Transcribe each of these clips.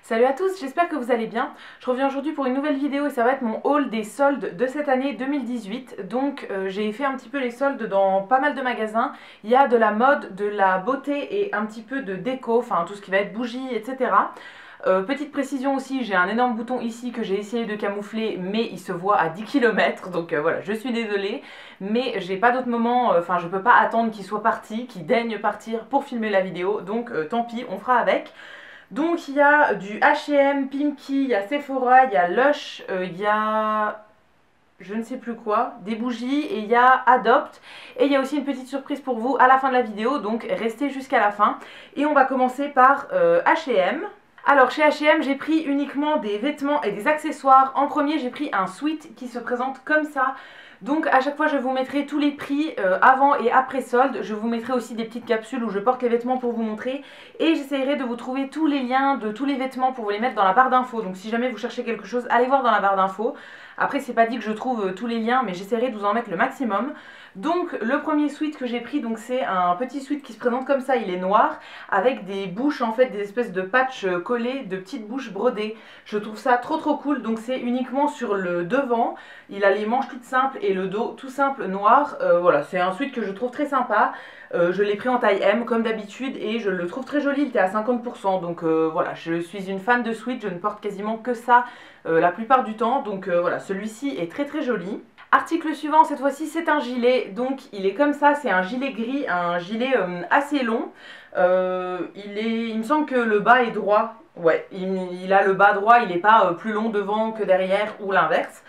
Salut à tous, j'espère que vous allez bien. Je reviens aujourd'hui pour une nouvelle vidéo et ça va être mon haul des soldes de cette année 2018. Donc j'ai fait un petit peu les soldes dans pas mal de magasins. Il y a de la mode, de la beauté et un petit peu de déco, enfin tout ce qui va être bougies, etc. Petite précision aussi, j'ai un énorme bouton ici que j'ai essayé de camoufler mais il se voit à 10 km, donc voilà, je suis désolée, mais j'ai pas d'autre moment, enfin je peux pas attendre qu'il soit parti, qu'il daigne partir pour filmer la vidéo, donc tant pis, on fera avec. Donc il y a du H&M, Pimkie, il y a Sephora, il y a Lush, il y a je ne sais plus quoi, des bougies et il y a Adopt. Et il y a aussi une petite surprise pour vous à la fin de la vidéo, donc restez jusqu'à la fin. Et on va commencer par H&M. Alors chez H&M j'ai pris uniquement des vêtements et des accessoires. En premier j'ai pris un sweat qui se présente comme ça. Donc à chaque fois je vous mettrai tous les prix avant et après solde. Je vous mettrai aussi des petites capsules où je porte les vêtements pour vous montrer. Et j'essaierai de vous trouver tous les liens de tous les vêtements pour vous les mettre dans la barre d'infos. Donc si jamais vous cherchez quelque chose, allez voir dans la barre d'infos. Après c'est pas dit que je trouve tous les liens mais j'essaierai de vous en mettre le maximum. Donc le premier sweat que j'ai pris, donc c'est un petit sweat qui se présente comme ça, il est noir avec des bouches en fait, des espèces de patchs collés, de petites bouches brodées. Je trouve ça trop cool, donc c'est uniquement sur le devant, il a les manches toutes simples et le dos tout simple noir. Voilà, c'est un sweat que je trouve très sympa. Je l'ai pris en taille M comme d'habitude et je le trouve très joli, il était à 50%, donc voilà, je suis une fan de sweat, je ne porte quasiment que ça la plupart du temps, donc voilà, celui-ci est très joli. Article suivant, cette fois-ci c'est un gilet, donc il est comme ça, c'est un gilet gris, un gilet assez long. Il me semble que le bas est droit, ouais, il a le bas droit, il n'est pas plus long devant que derrière ou l'inverse.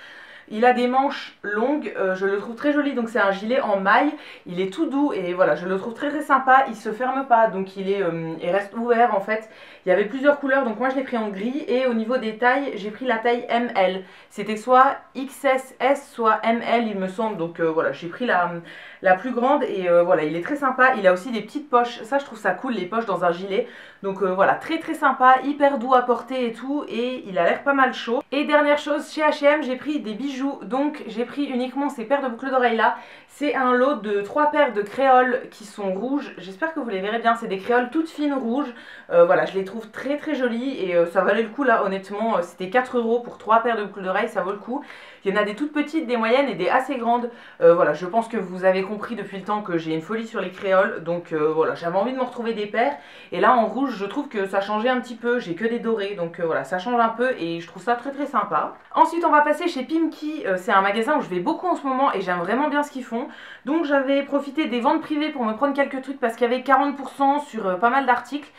Il a des manches longues, je le trouve très joli, donc c'est un gilet en maille, il est tout doux et voilà, je le trouve très sympa, il se ferme pas, donc il reste ouvert en fait. Il y avait plusieurs couleurs, donc moi je l'ai pris en gris et au niveau des tailles, j'ai pris la taille ML. C'était soit XS, soit ML il me semble, donc voilà, j'ai pris la plus grande et voilà, il est très sympa. Il a aussi des petites poches, ça je trouve ça cool, les poches dans un gilet. Donc voilà, très sympa, hyper doux à porter et tout, et il a l'air pas mal chaud. Et dernière chose, chez H&M, j'ai pris des bijoux, donc j'ai pris uniquement ces paires de boucles d'oreilles là. C'est un lot de 3 paires de créoles qui sont rouges, j'espère que vous les verrez bien, c'est des créoles toutes fines rouges. Voilà, je les trouve très jolies et ça valait le coup là, honnêtement, c'était 4 € pour 3 paires de boucles d'oreilles, ça vaut le coup. Il y en a des toutes petites, des moyennes et des assez grandes. Voilà, je pense que vous avez compris depuis le temps que j'ai une folie sur les créoles, donc voilà, j'avais envie de me retrouver des paires. Et là en rouge, je trouve que ça changeait un petit peu, j'ai que des dorés, donc voilà, ça change un peu et je trouve ça très sympa. Ensuite on va passer chez Pimkie, c'est un magasin où je vais beaucoup en ce moment et j'aime vraiment bien ce qu'ils font. Donc j'avais profité des ventes privées pour me prendre quelques trucs parce qu'il y avait 40% sur pas mal d'articles.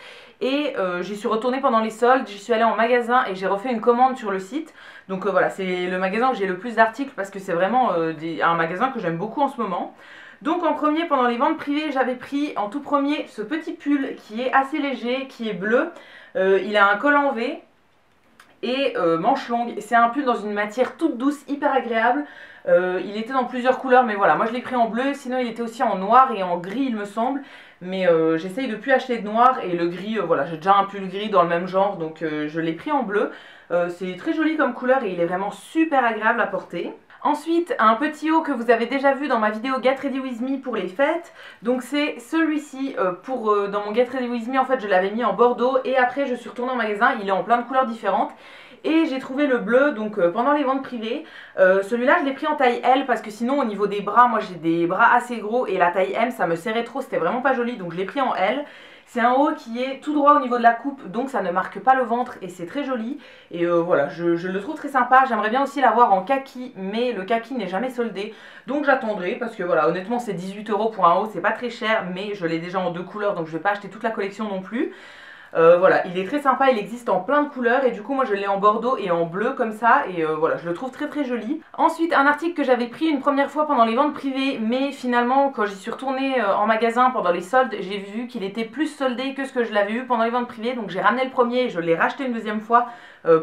Et j'y suis retournée pendant les soldes, j'y suis allée en magasin et j'ai refait une commande sur le site. Donc voilà, c'est le magasin où j'ai le plus d'articles parce que c'est vraiment un magasin que j'aime beaucoup en ce moment. Donc en premier, pendant les ventes privées, j'avais pris en tout premier ce petit pull qui est assez léger, qui est bleu. Il a un col en V et manches longues. C'est un pull dans une matière toute douce, hyper agréable. Il était dans plusieurs couleurs, mais voilà, moi je l'ai pris en bleu, sinon il était aussi en noir et en gris il me semble. Mais j'essaye de plus acheter de noir et le gris, voilà, j'ai déjà un pull gris dans le même genre, donc je l'ai pris en bleu. C'est très joli comme couleur et il est vraiment super agréable à porter. Ensuite, un petit haut que vous avez déjà vu dans ma vidéo Get Ready With Me pour les fêtes. Donc c'est celui-ci, dans mon Get Ready With Me, en fait je l'avais mis en bordeaux et après je suis retournée en magasin, il est en plein de couleurs différentes. Et j'ai trouvé le bleu donc pendant les ventes privées. Celui-là je l'ai pris en taille L parce que sinon au niveau des bras, moi j'ai des bras assez gros et la taille M ça me serrait trop, c'était vraiment pas joli, donc je l'ai pris en L. C'est un haut qui est tout droit au niveau de la coupe, donc ça ne marque pas le ventre et c'est très joli. Et voilà, je le trouve très sympa. J'aimerais bien aussi l'avoir en kaki, mais le kaki n'est jamais soldé. Donc j'attendrai parce que voilà, honnêtement c'est 18 € pour un haut, c'est pas très cher, mais je l'ai déjà en 2 couleurs, donc je vais pas acheter toute la collection non plus. Voilà, il est très sympa, il existe en plein de couleurs et du coup moi je l'ai en bordeaux et en bleu comme ça et voilà, je le trouve très joli. Ensuite un article que j'avais pris une première fois pendant les ventes privées, mais finalement quand j'y suis retournée en magasin pendant les soldes, j'ai vu qu'il était plus soldé que ce que je l'avais eu pendant les ventes privées, donc j'ai ramené le premier et je l'ai racheté une deuxième fois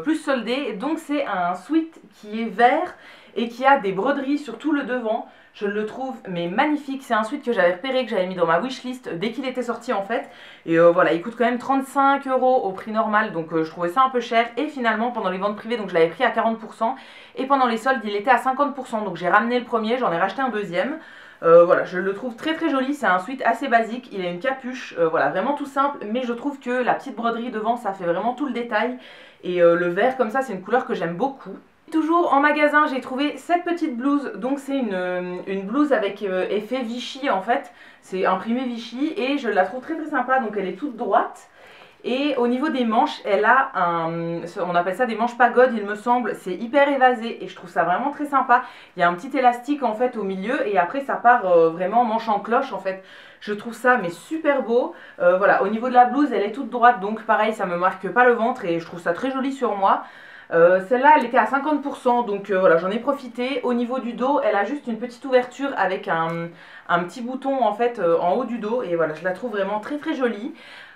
plus soldé. Donc c'est un sweat qui est vert et qui a des broderies sur tout le devant. Je le trouve mais magnifique, c'est un sweat que j'avais repéré, que j'avais mis dans ma wishlist dès qu'il était sorti en fait. Et voilà, il coûte quand même 35 € au prix normal, donc je trouvais ça un peu cher. Et finalement pendant les ventes privées, donc je l'avais pris à 40%. Et pendant les soldes il était à 50%, donc j'ai ramené le premier, j'en ai racheté un deuxième. Voilà, je le trouve très très joli, c'est un sweat assez basique, il a une capuche, voilà, vraiment tout simple, mais je trouve que la petite broderie devant, ça fait vraiment tout le détail, et le vert comme ça, c'est une couleur que j'aime beaucoup. Toujours en magasin, j'ai trouvé cette petite blouse, donc c'est une blouse avec effet Vichy en fait, c'est imprimé Vichy, et je la trouve très très sympa, donc elle est toute droite. Et au niveau des manches, elle a on appelle ça des manches pagode il me semble, c'est hyper évasé et je trouve ça vraiment très sympa. Il y a un petit élastique en fait au milieu et après ça part vraiment manche en cloche en fait. Je trouve ça mais super beau. Voilà, au niveau de la blouse elle est toute droite donc pareil ça me marque pas le ventre et je trouve ça très joli sur moi. Celle-là elle était à 50% donc voilà j'en ai profité. Au niveau du dos elle a juste une petite ouverture avec un petit bouton en fait en haut du dos et voilà je la trouve vraiment très très jolie.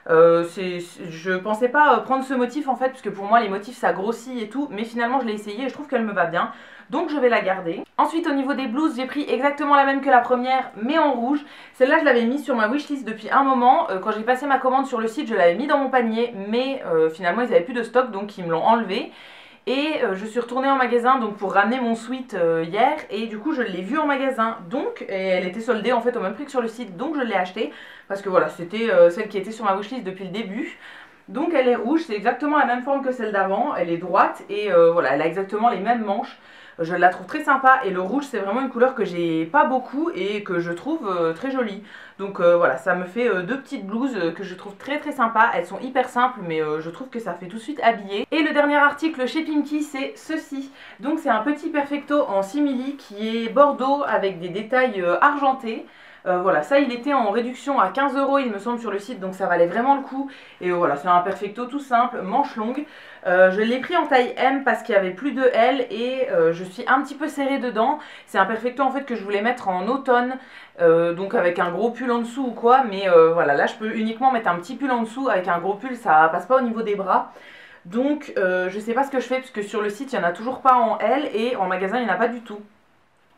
Je pensais pas prendre ce motif en fait parce que pour moi les motifs ça grossit et tout mais finalement je l'ai essayé et je trouve qu'elle me va bien donc je vais la garder. Ensuite au niveau des blouses j'ai pris exactement la même que la première mais en rouge. Celle-là je l'avais mise sur ma wishlist depuis un moment, quand j'ai passé ma commande sur le site je l'avais mis dans mon panier mais finalement ils avaient plus de stock donc ils me l'ont enlevé. Et je suis retournée en magasin donc pour ramener mon sweat hier et du coup je l'ai vue en magasin donc et elle était soldée en fait au même prix que sur le site donc je l'ai achetée parce que voilà c'était celle qui était sur ma wishlist depuis le début. Donc elle est rouge, c'est exactement la même forme que celle d'avant, elle est droite et voilà elle a exactement les mêmes manches. Je la trouve très sympa et le rouge c'est vraiment une couleur que j'ai pas beaucoup et que je trouve très jolie. Donc voilà, ça me fait deux petites blouses que je trouve très très sympa. Elles sont hyper simples mais je trouve que ça fait tout de suite habillé. Et le dernier article chez Pimkie c'est ceci. Donc c'est un petit perfecto en simili qui est bordeaux avec des détails argentés. Voilà, ça il était en réduction à 15 € il me semble sur le site donc ça valait vraiment le coup. Et voilà, c'est un perfecto tout simple, manche longue. Je l'ai pris en taille M parce qu'il y avait plus de L et je suis un petit peu serrée dedans. C'est un perfecto en fait que je voulais mettre en automne, donc avec un gros pull en dessous ou quoi. Mais voilà, là je peux uniquement mettre un petit pull en dessous, avec un gros pull ça passe pas au niveau des bras. Donc je sais pas ce que je fais parce que sur le site il n'y en a toujours pas en L et en magasin il n'y en a pas du tout.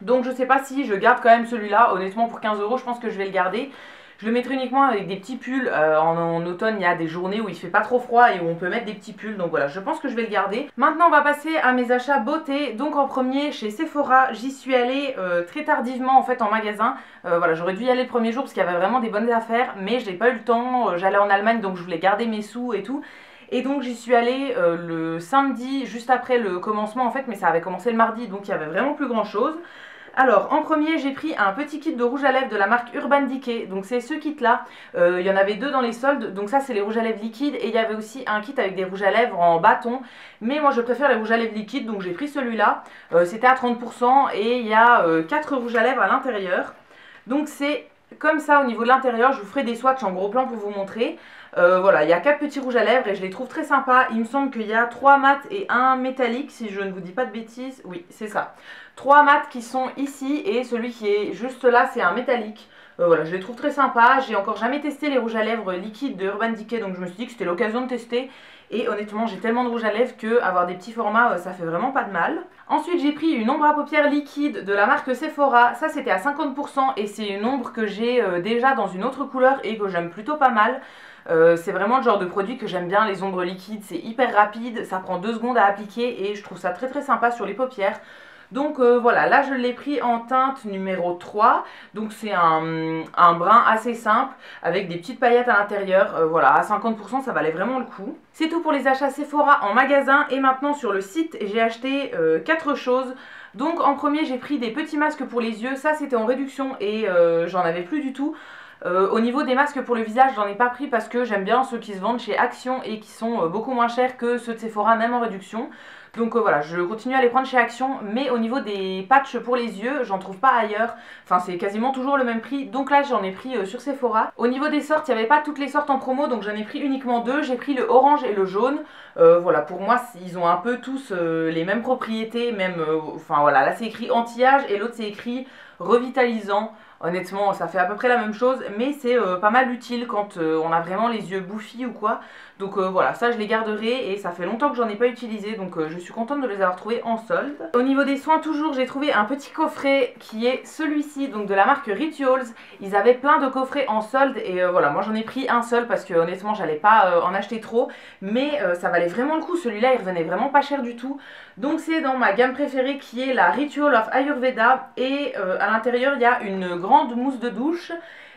Donc je sais pas si je garde quand même celui-là, honnêtement pour 15 € je pense que je vais le garder. Je le mettrai uniquement avec des petits pulls, en automne il y a des journées où il fait pas trop froid et où on peut mettre des petits pulls, donc voilà je pense que je vais le garder. Maintenant on va passer à mes achats beauté, donc en premier chez Sephora, j'y suis allée très tardivement en fait en magasin. Voilà j'aurais dû y aller le premier jour parce qu'il y avait vraiment des bonnes affaires mais je n'ai pas eu le temps, j'allais en Allemagne donc je voulais garder mes sous et tout. Et donc j'y suis allée le samedi juste après le commencement en fait mais ça avait commencé le mardi donc il y avait vraiment plus grand chose. Alors en premier j'ai pris un petit kit de rouge à lèvres de la marque Urban Decay, donc c'est ce kit là, il y en avait deux dans les soldes, donc ça c'est les rouges à lèvres liquides et il y avait aussi un kit avec des rouges à lèvres en bâton, mais moi je préfère les rouges à lèvres liquides donc j'ai pris celui-là, c'était à 30% et il y a 4 rouges à lèvres à l'intérieur, donc c'est comme ça au niveau de l'intérieur. Je vous ferai des swatchs en gros plan pour vous montrer. Voilà, il y a 4 petits rouges à lèvres et je les trouve très sympas. Il me semble qu'il y a 3 mat et 1 métallique, si je ne vous dis pas de bêtises. Oui, c'est ça. 3 mat qui sont ici et celui qui est juste là, c'est un métallique. Voilà, je les trouve très sympas. J'ai encore jamais testé les rouges à lèvres liquides de Urban Decay, donc je me suis dit que c'était l'occasion de tester. Et honnêtement, j'ai tellement de rouge à lèvres que avoir des petits formats, ça fait vraiment pas de mal. Ensuite, j'ai pris une ombre à paupières liquide de la marque Sephora. Ça, c'était à 50% et c'est une ombre que j'ai déjà dans une autre couleur et que j'aime plutôt pas mal. C'est vraiment le genre de produit que j'aime bien, les ombres liquides, c'est hyper rapide, ça prend 2 secondes à appliquer et je trouve ça très très sympa sur les paupières. Donc voilà, là je l'ai pris en teinte numéro 3, donc c'est un brun assez simple avec des petites paillettes à l'intérieur, voilà, à 50% ça valait vraiment le coup. C'est tout pour les achats Sephora en magasin et maintenant sur le site j'ai acheté 4 choses. Donc en premier j'ai pris des petits masques pour les yeux, ça c'était en réduction et j'en avais plus du tout. Au niveau des masques pour le visage, j'en ai pas pris parce que j'aime bien ceux qui se vendent chez Action et qui sont beaucoup moins chers que ceux de Sephora, même en réduction. Donc voilà, je continue à les prendre chez Action, mais au niveau des patchs pour les yeux, j'en trouve pas ailleurs. Enfin, c'est quasiment toujours le même prix, donc là j'en ai pris sur Sephora. Au niveau des sortes, il n'y avait pas toutes les sortes en promo, donc j'en ai pris uniquement 2. J'ai pris le orange et le jaune. Voilà, pour moi, ils ont un peu tous les mêmes propriétés, même, enfin voilà, là c'est écrit anti-âge et l'autre c'est écrit revitalisant. Honnêtement, ça fait à peu près la même chose, mais c'est pas mal utile quand on a vraiment les yeux bouffis ou quoi. Donc voilà, ça je les garderai et ça fait longtemps que j'en ai pas utilisé, donc je suis contente de les avoir trouvés en solde. Au niveau des soins toujours, j'ai trouvé un petit coffret qui est celui-ci, donc de la marque Rituals. Ils avaient plein de coffrets en solde et voilà, moi j'en ai pris un seul parce que honnêtement j'allais pas en acheter trop, mais ça valait vraiment le coup. Celui-là il revenait vraiment pas cher du tout. Donc c'est dans ma gamme préférée qui est la Ritual of Ayurveda et à l'intérieur il y a une grande mousse de douche.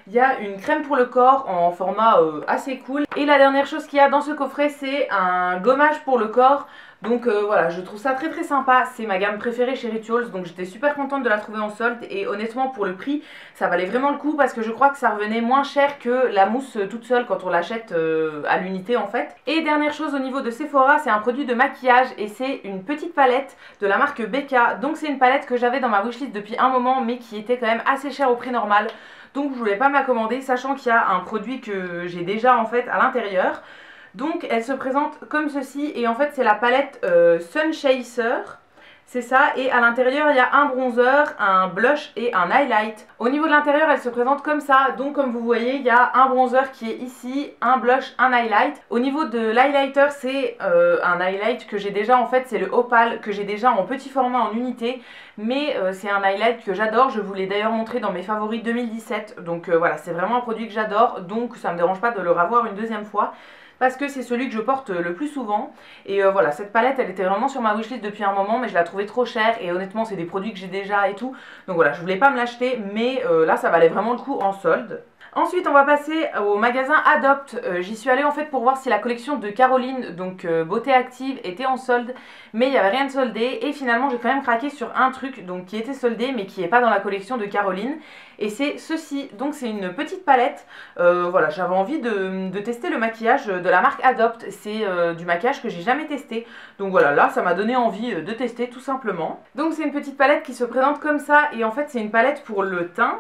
Il y a une crème pour le corps en format assez cool. Et la dernière chose qu'il y a dans ce coffret, c'est un gommage pour le corps. Donc voilà, je trouve ça très très sympa. C'est ma gamme préférée chez Rituals, donc j'étais super contente de la trouver en solde. Et honnêtement, pour le prix, ça valait vraiment le coup parce que je crois que ça revenait moins cher que la mousse toute seule quand on l'achète à l'unité en fait. Et dernière chose au niveau de Sephora, c'est un produit de maquillage et c'est une petite palette de la marque Becca. Donc c'est une palette que j'avais dans ma wishlist depuis un moment mais qui était quand même assez chère au prix normal. Donc je voulais pas me la commander, sachant qu'il y a un produit que j'ai déjà en fait à l'intérieur. Donc elle se présente comme ceci et en fait c'est la palette Sun Chaser. C'est ça, et à l'intérieur il y a un bronzer, un blush et un highlight. Au niveau de l'intérieur elle se présente comme ça, donc comme vous voyez il y a un bronzer qui est ici, un blush, un highlight. Au niveau de l'highlighter c'est un highlight que j'ai déjà en fait, c'est le Opal que j'ai déjà en petit format en unité. Mais c'est un highlight que j'adore, je vous l'ai d'ailleurs montré dans mes favoris 2017. Donc voilà, c'est vraiment un produit que j'adore, donc ça me dérange pas de le revoir une deuxième fois. Parce que c'est celui que je porte le plus souvent. Et voilà, cette palette elle était vraiment sur ma wishlist depuis un moment, mais je la trouvais trop chère. Et honnêtement c'est des produits que j'ai déjà et tout. Donc voilà, je voulais pas me l'acheter, mais là ça valait vraiment le coup en solde. Ensuite on va passer au magasin Adopt. J'y suis allée en fait pour voir si la collection de Caroline, donc Beauté Active, était en solde. Mais il n'y avait rien de soldé et finalement j'ai quand même craqué sur un truc donc, qui était soldé mais qui n'est pas dans la collection de Caroline. Et c'est ceci, donc c'est une petite palette. Voilà, j'avais envie de tester le maquillage de la marque Adopt. C'est du maquillage que j'ai jamais testé. Donc voilà, là ça m'a donné envie de tester tout simplement. Donc c'est une petite palette qui se présente comme ça et en fait c'est une palette pour le teint.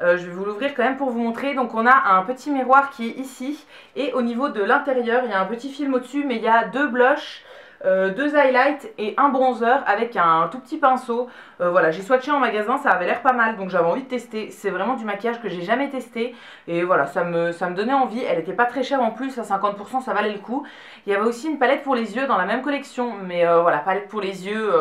Je vais vous l'ouvrir quand même pour vous montrer. Donc on a un petit miroir qui est ici. Et au niveau de l'intérieur, il y a un petit film au-dessus. Mais il y a deux blushs, deux highlights et un bronzer avec un tout petit pinceau. Voilà, j'ai swatché en magasin, ça avait l'air pas mal. Donc j'avais envie de tester. C'est vraiment du maquillage que j'ai jamais testé. Et voilà, ça me donnait envie. Elle était pas très chère en plus, à 50% ça valait le coup. Il y avait aussi une palette pour les yeux dans la même collection. Mais voilà, palette pour les yeux,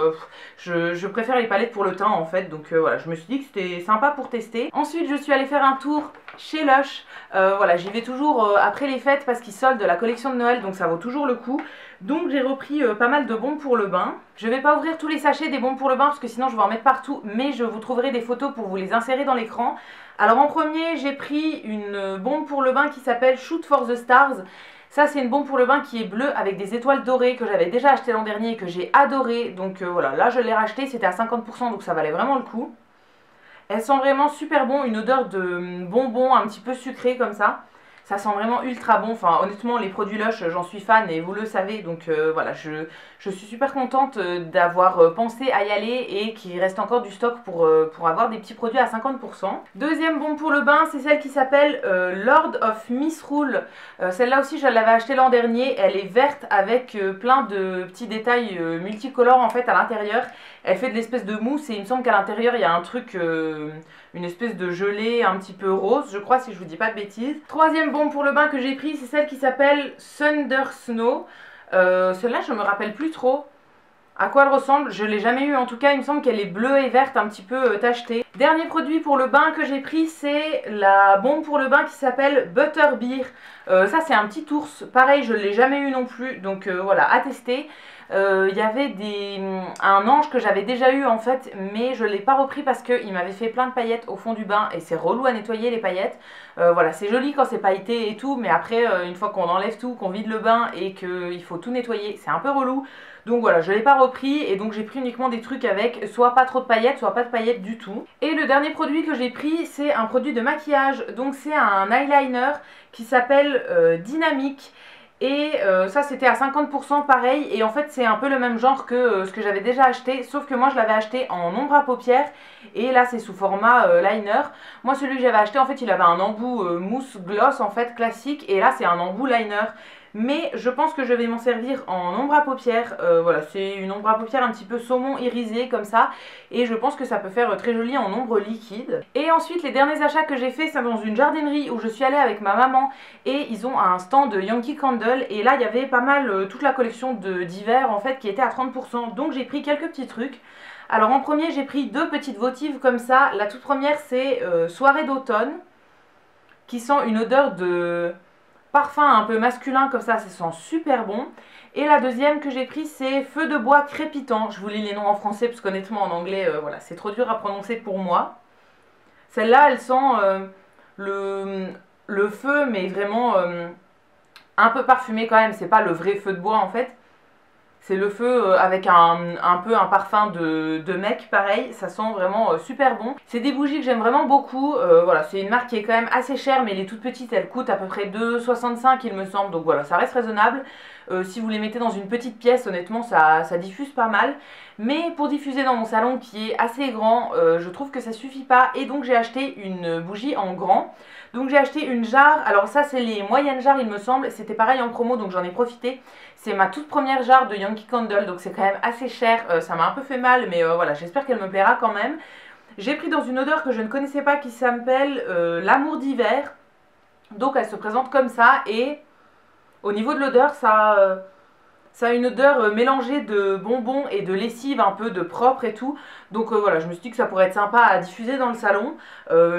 je préfère les palettes pour le teint en fait. Donc voilà, je me suis dit que c'était sympa pour tester. Ensuite je suis allée faire un tour chez Lush. Voilà, j'y vais toujours après les fêtes parce qu'ils soldent la collection de Noël, donc ça vaut toujours le coup. Donc j'ai repris pas mal de bombes pour le bain. Je vais pas ouvrir tous les sachets des bombes pour le bain parce que sinon je vais en mettre partout, mais je vous trouverai des photos pour vous les insérer dans l'écran. Alors en premier j'ai pris une bombe pour le bain qui s'appelle Shoot for the Stars. Ça c'est une bombe pour le bain qui est bleue avec des étoiles dorées que j'avais déjà acheté l'an dernier et que j'ai adoré. Donc voilà, là je l'ai racheté, c'était à 50% donc ça valait vraiment le coup. Elle sent vraiment super bon, une odeur de bonbon un petit peu sucré comme ça. Ça sent vraiment ultra bon. Enfin honnêtement les produits Lush j'en suis fan et vous le savez. Donc voilà, je suis super contente d'avoir pensé à y aller et qu'il reste encore du stock pour avoir des petits produits à 50%. Deuxième bombe pour le bain, c'est celle qui s'appelle Lord of Misrule. Celle-là aussi je l'avais achetée l'an dernier. Elle est verte avec plein de petits détails multicolores en fait à l'intérieur. Elle fait de l'espèce de mousse et il me semble qu'à l'intérieur il y a un truc, une espèce de gelée un petit peu rose, je crois si je vous dis pas de bêtises. Troisième bombe pour le bain que j'ai pris, c'est celle qui s'appelle Thunder Snow. Celle-là je me rappelle plus trop à quoi elle ressemble, je l'ai jamais eu en tout cas, il me semble qu'elle est bleue et verte un petit peu tachetée. Dernier produit pour le bain que j'ai pris, c'est la bombe pour le bain qui s'appelle Butterbeer. Ça c'est un petit ours, pareil je l'ai jamais eu non plus, donc voilà, à tester. Il y avait un ange que j'avais déjà eu en fait, mais je ne l'ai pas repris parce qu'il m'avait fait plein de paillettes au fond du bain et c'est relou à nettoyer les paillettes. Voilà, c'est joli quand c'est pailleté et tout, mais après une fois qu'on enlève tout, qu'on vide le bain et qu'il faut tout nettoyer, c'est un peu relou. Donc voilà, je ne l'ai pas repris et donc j'ai pris uniquement des trucs avec soit pas trop de paillettes, soit pas de paillettes du tout. Et le dernier produit que j'ai pris, c'est un produit de maquillage, donc c'est un eyeliner qui s'appelle Dynamique. Et ça c'était à 50% pareil et en fait c'est un peu le même genre que ce que j'avais déjà acheté, sauf que moi je l'avais acheté en ombre à paupières et là c'est sous format liner. Moi celui que j'avais acheté en fait il avait un embout mousse gloss en fait classique et là c'est un embout liner. mais je pense que je vais m'en servir en ombre à paupières. Voilà, c'est une ombre à paupières un petit peu saumon irisé comme ça, et je pense que ça peut faire très joli en ombre liquide. Et ensuite les derniers achats que j'ai fait, c'est dans une jardinerie où je suis allée avec ma maman, et ils ont un stand de Yankee Candle, et là il y avait pas mal toute la collection d'hiver en fait qui était à 30%, donc j'ai pris quelques petits trucs. Alors en premier j'ai pris deux petites votives comme ça. La toute première c'est Soirée d'automne, qui sent une odeur de parfum un peu masculin comme ça sent super bon. Et la deuxième que j'ai pris c'est Feu de bois crépitant. Je vous lis les noms en français parce qu'honnêtement en anglais voilà, c'est trop dur à prononcer pour moi. Celle-là elle sent le feu, mais vraiment un peu parfumé quand même, c'est pas le vrai feu de bois en fait. C'est le feu avec un peu un parfum de mec, pareil, ça sent vraiment super bon. C'est des bougies que j'aime vraiment beaucoup, voilà, c'est une marque qui est quand même assez chère, mais les toutes petites, elles coûtent à peu près 2,65 il me semble, donc voilà, ça reste raisonnable. Si vous les mettez dans une petite pièce, honnêtement, ça diffuse pas mal. Mais pour diffuser dans mon salon qui est assez grand, je trouve que ça suffit pas, et donc j'ai acheté une bougie en grand. Donc j'ai acheté une jarre, alors ça c'est les moyennes jarres il me semble, c'était pareil en promo donc j'en ai profité. C'est ma toute première jarre de Yankee Candle, donc c'est quand même assez cher, ça m'a un peu fait mal, mais voilà, j'espère qu'elle me plaira quand même. J'ai pris dans une odeur que je ne connaissais pas qui s'appelle l'amour d'hiver, donc elle se présente comme ça, et au niveau de l'odeur ça a une odeur mélangée de bonbons et de lessive, un peu de propre et tout. Donc voilà, je me suis dit que ça pourrait être sympa à diffuser dans le salon.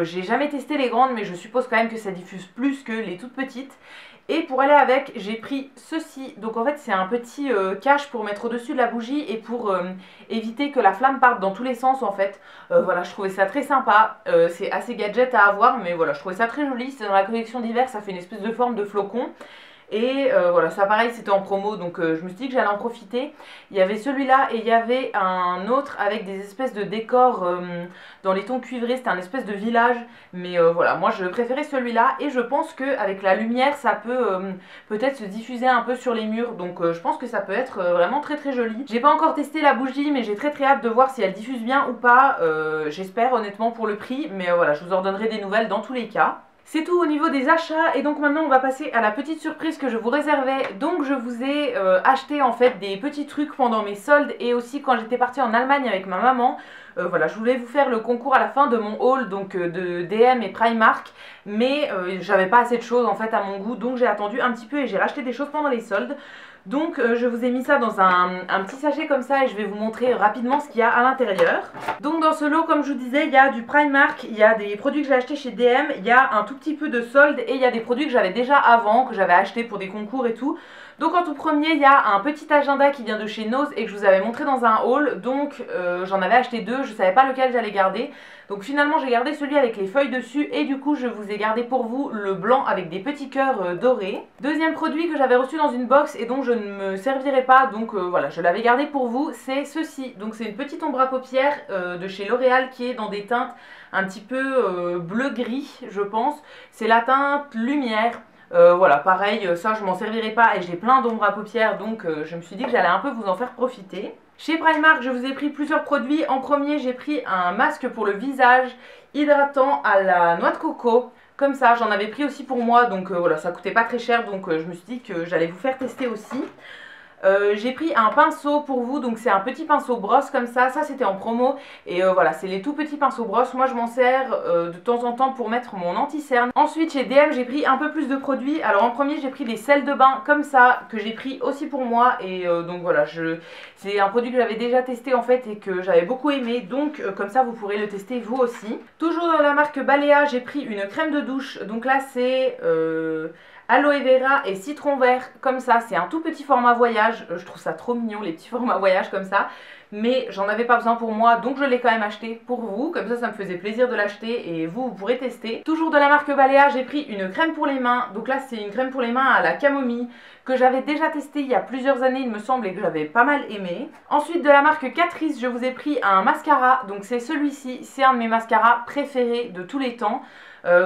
J'ai jamais testé les grandes, mais je suppose quand même que ça diffuse plus que les toutes petites. Et pour aller avec, j'ai pris ceci. Donc en fait, c'est un petit cache pour mettre au-dessus de la bougie et pour éviter que la flamme parte dans tous les sens en fait. Voilà, je trouvais ça très sympa. C'est assez gadget à avoir, mais voilà, je trouvais ça très joli. C'est dans la collection d'hiver, ça fait une espèce de forme de flocon. Et voilà, ça pareil, c'était en promo, donc je me suis dit que j'allais en profiter. Il y avait celui-là et il y avait un autre avec des espèces de décors dans les tons cuivrés, c'était un espèce de village. Mais voilà, moi je préférais celui-là, et je pense qu'avec la lumière, ça peut peut-être se diffuser un peu sur les murs. Donc je pense que ça peut être vraiment très très joli. J'ai pas encore testé la bougie, mais j'ai très très hâte de voir si elle diffuse bien ou pas. J'espère honnêtement pour le prix, mais voilà, je vous en donnerai des nouvelles dans tous les cas. C'est tout au niveau des achats, et donc maintenant on va passer à la petite surprise que je vous réservais. Donc je vous ai acheté en fait des petits trucs pendant mes soldes, et aussi quand j'étais partie en Allemagne avec ma maman. Voilà, je voulais vous faire le concours à la fin de mon haul donc de DM et Primark, mais j'avais pas assez de choses en fait à mon goût, donc j'ai attendu un petit peu et j'ai racheté des choses pendant les soldes. Donc je vous ai mis ça dans un petit sachet comme ça, et je vais vous montrer rapidement ce qu'il y a à l'intérieur. Donc dans ce lot, comme je vous disais, il y a du Primark, il y a des produits que j'ai achetés chez DM, il y a un tout petit peu de solde, et il y a des produits que j'avais déjà avant, que j'avais acheté pour des concours et tout. Donc en tout premier, il y a un petit agenda qui vient de chez Nose et que je vous avais montré dans un haul. Donc j'en avais acheté deux, je ne savais pas lequel j'allais garder. Donc finalement j'ai gardé celui avec les feuilles dessus, et du coup je vous ai gardé pour vous le blanc avec des petits cœurs dorés. Deuxième produit que j'avais reçu dans une box et dont je ne me servirai pas, donc voilà, je l'avais gardé pour vous, c'est ceci. Donc c'est une petite ombre à paupières de chez L'Oréal qui est dans des teintes un petit peu bleu-gris je pense. C'est la teinte lumière. Voilà, pareil, ça je m'en servirai pas, et j'ai plein d'ombres à paupières, donc je me suis dit que j'allais un peu vous en faire profiter. Chez Primark, je vous ai pris plusieurs produits. En premier, j'ai pris un masque pour le visage hydratant à la noix de coco. Comme ça, j'en avais pris aussi pour moi, donc voilà, ça coûtait pas très cher, donc je me suis dit que j'allais vous faire tester aussi. J'ai pris un pinceau pour vous, donc c'est un petit pinceau brosse comme ça c'était en promo, et voilà, c'est les tout petits pinceaux brosses. Moi je m'en sers de temps en temps pour mettre mon anti-cerne. Ensuite chez DM j'ai pris un peu plus de produits. Alors en premier j'ai pris des sels de bain comme ça, que j'ai pris aussi pour moi, et donc voilà, c'est un produit que j'avais déjà testé en fait et que j'avais beaucoup aimé, donc comme ça vous pourrez le tester vous aussi. Toujours dans la marque Balea, j'ai pris une crème de douche, donc là c'est aloe vera et citron vert, comme ça, c'est un tout petit format voyage, je trouve ça trop mignon les petits formats voyage comme ça, mais j'en avais pas besoin pour moi, donc je l'ai quand même acheté pour vous, comme ça me faisait plaisir de l'acheter, et vous pourrez tester. Toujours de la marque Balea, j'ai pris une crème pour les mains, donc là c'est une crème pour les mains à la camomille, que j'avais déjà testé il y a plusieurs années il me semble, et que j'avais pas mal aimé. Ensuite de la marque Catrice, je vous ai pris un mascara, donc c'est celui-ci, c'est un de mes mascaras préférés de tous les temps.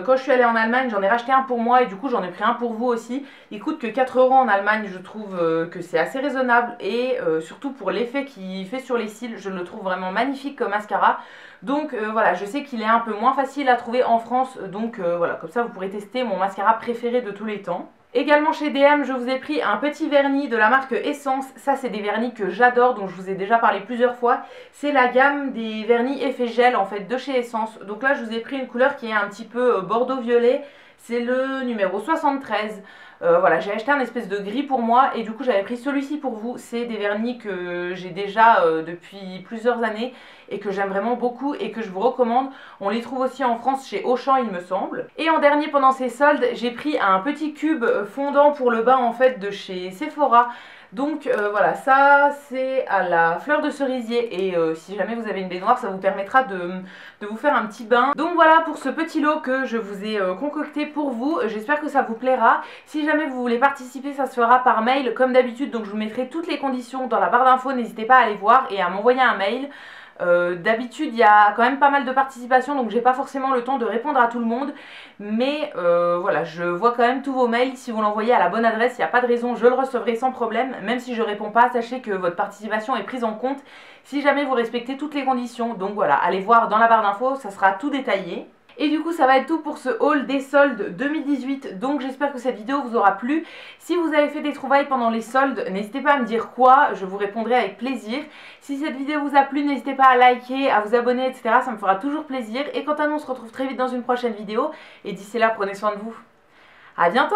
Quand je suis allée en Allemagne, j'en ai racheté un pour moi, et du coup j'en ai pris un pour vous aussi. Il coûte que 4 € en Allemagne, je trouve que c'est assez raisonnable, et surtout pour l'effet qu'il fait sur les cils, je le trouve vraiment magnifique comme mascara. Donc voilà, je sais qu'il est un peu moins facile à trouver en France, donc voilà, comme ça vous pourrez tester mon mascara préféré de tous les temps. Également chez DM, je vous ai pris un petit vernis de la marque Essence. Ça, c'est des vernis que j'adore, dont je vous ai déjà parlé plusieurs fois. C'est la gamme des vernis effet gel en fait de chez Essence. Donc là, je vous ai pris une couleur qui est un petit peu bordeaux-violet. C'est le numéro 73. Voilà, j'ai acheté un espèce de gris pour moi et du coup j'avais pris celui-ci pour vous. C'est des vernis que j'ai déjà depuis plusieurs années et que j'aime vraiment beaucoup et que je vous recommande. On les trouve aussi en France chez Auchan il me semble. Et en dernier pendant ces soldes, j'ai pris un petit cube fondant pour le bain en fait de chez Sephora. Donc voilà, ça c'est à la fleur de cerisier et si jamais vous avez une baignoire, ça vous permettra de vous faire un petit bain. Donc voilà pour ce petit lot que je vous ai concocté pour vous. J'espère que ça vous plaira. Si jamais vous voulez participer, ça se fera par mail comme d'habitude. Donc je vous mettrai toutes les conditions dans la barre d'infos. N'hésitez pas à aller voir et à m'envoyer un mail. D'habitude il y a quand même pas mal de participation, donc j'ai pas forcément le temps de répondre à tout le monde, mais voilà, je vois quand même tous vos mails. Si vous l'envoyez à la bonne adresse, il n'y a pas de raison, je le recevrai sans problème. Même si je réponds pas, sachez que votre participation est prise en compte si jamais vous respectez toutes les conditions. Donc voilà, allez voir dans la barre d'infos, ça sera tout détaillé. Et du coup ça va être tout pour ce haul des soldes 2018, donc j'espère que cette vidéo vous aura plu. Si vous avez fait des trouvailles pendant les soldes, n'hésitez pas à me dire quoi, je vous répondrai avec plaisir. Si cette vidéo vous a plu, n'hésitez pas à liker, à vous abonner, etc. Ça me fera toujours plaisir. Et quant à nous, on se retrouve très vite dans une prochaine vidéo. Et d'ici là, prenez soin de vous. À bientôt!